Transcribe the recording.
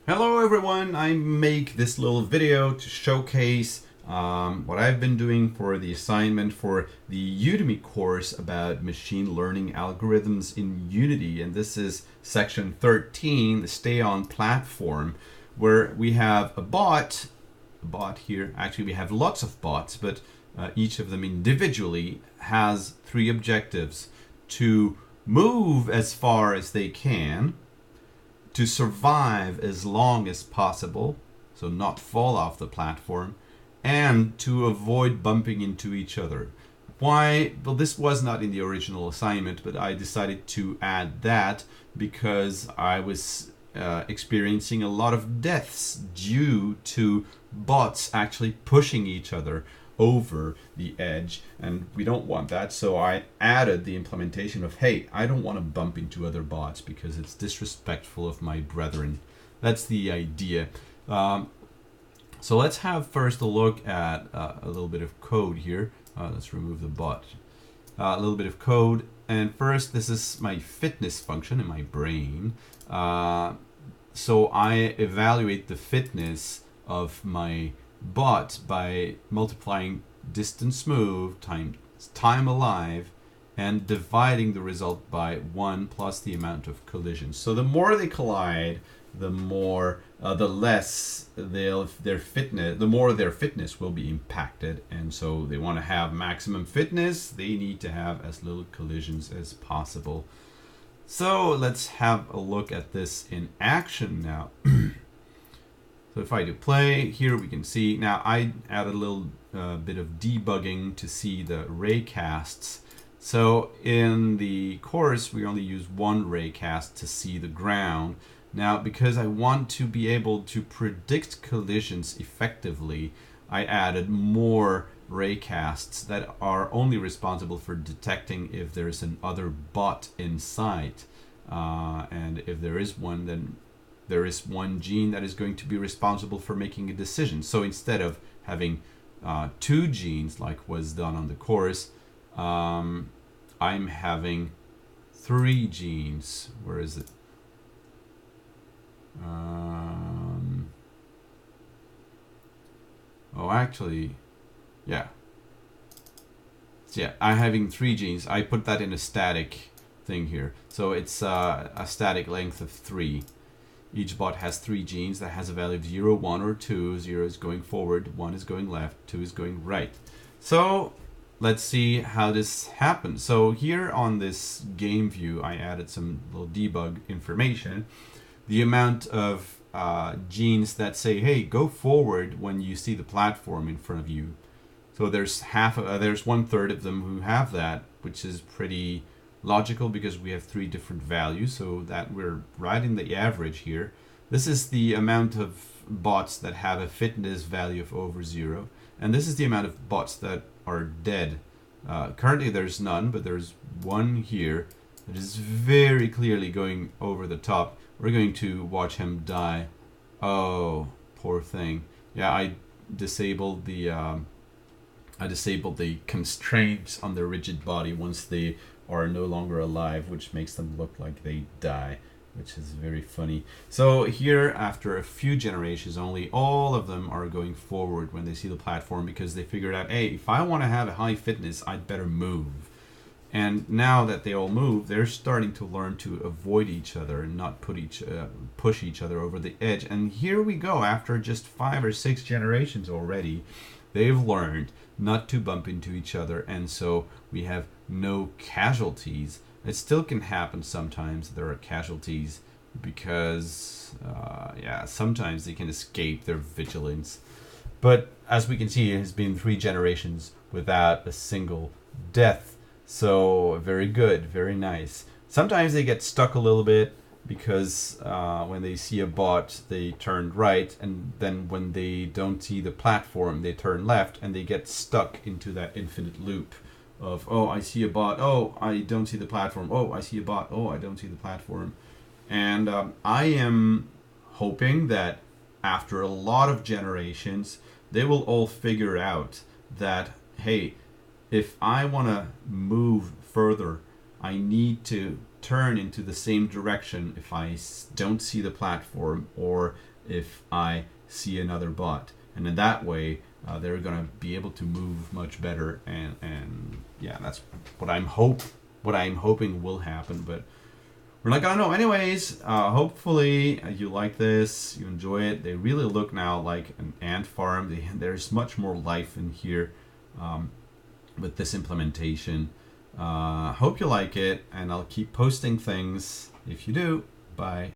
Hello everyone, I make this little video to showcase what I've been doing for the assignment for the Udemy course about machine learning algorithms in Unity, and this is section 13, the stay on platform, where we have a bot here. Actually we have lots of bots, but each of them individually has three objectives: to move as far as they can, to survive as long as possible, so not fall off the platform, and to avoid bumping into each other. Why? Well, this was not in the original assignment, but I decided to add that because I was experiencing a lot of deaths due to bots actually pushing each other over the edge, and we don't want that. So I added the implementation of, hey, I don't want to bump into other bots because it's disrespectful of my brethren. That's the idea. So let's have first a look at a little bit of code here. Let's remove the bot. A little bit of code, and first, this is my fitness function in my brain. So I evaluate the fitness of my bot by multiplying distance moved times time alive and dividing the result by 1 plus the amount of collisions. So the more they collide, the more the less their fitness, the more their fitness will be impacted. And so they want to have maximum fitness, they need to have as little collisions as possible. So let's have a look at this in action now. So if I do play, here we can see, now I added a little bit of debugging to see the raycasts. So in the course, we only use one raycast to see the ground. Now, because I want to be able to predict collisions effectively, I added more raycasts that are only responsible for detecting if there's another bot in sight. And if there is one, then there is one gene that is going to be responsible for making a decision. So instead of having two genes like was done on the course, I'm having three genes. Where is it? Oh, actually, yeah. So yeah, I'm having three genes. I put that in a static thing here. So it's a static length of 3. Each bot has 3 genes that has a value of 0, 1, or 2. 0 is going forward, 1 is going left, 2 is going right. So let's see how this happens. So here on this game view, I added some little debug information. The amount of genes that say, hey, go forward when you see the platform in front of you. So there's there's 1/3 of them who have that, which is pretty logical because we have 3 different values, so that we're right in the average here. This is the amount of bots that have a fitness value of over 0, and this is the amount of bots that are dead. Currently there's none, but there's one here that is very clearly going over the top. We're going to watch him die. Oh, poor thing. Yeah, I disabled the constraints on the rigid body once they are no longer alive, which makes them look like they die, which is very funny. So here, after a few generations only, all of them are going forward when they see the platform because they figured out, hey, if I want to have a high fitness, I'd better move. And now that they all move, they're starting to learn to avoid each other and not push each other over the edge. And here we go, after just 5 or 6 generations already, they've learned not to bump into each other, and so we have no casualties. It still can happen sometimes. There are casualties because, yeah, sometimes they can escape their vigilance. But as we can see, it has been 3 generations without a single death. So very good, very nice. Sometimes they get stuck a little bit because when they see a bot, they turn right, and then when they don't see the platform, they turn left, and they get stuck into that infinite loop of, oh, I see a bot, oh, I don't see the platform, oh, I see a bot, oh, I don't see the platform. And I am hoping that after a lot of generations, they will all figure out that, hey, if I want to move further, I need to turn into the same direction if I don't see the platform, or if I see another bot. And in that way, they're going to be able to move much better. And yeah, that's what I'm hoping will happen. But we're not gonna know. Anyways, hopefully you like this, you enjoy it. They really look now like an ant farm. There's much more life in here with this implementation. Hope you like it, and I'll keep posting things. If you do, bye.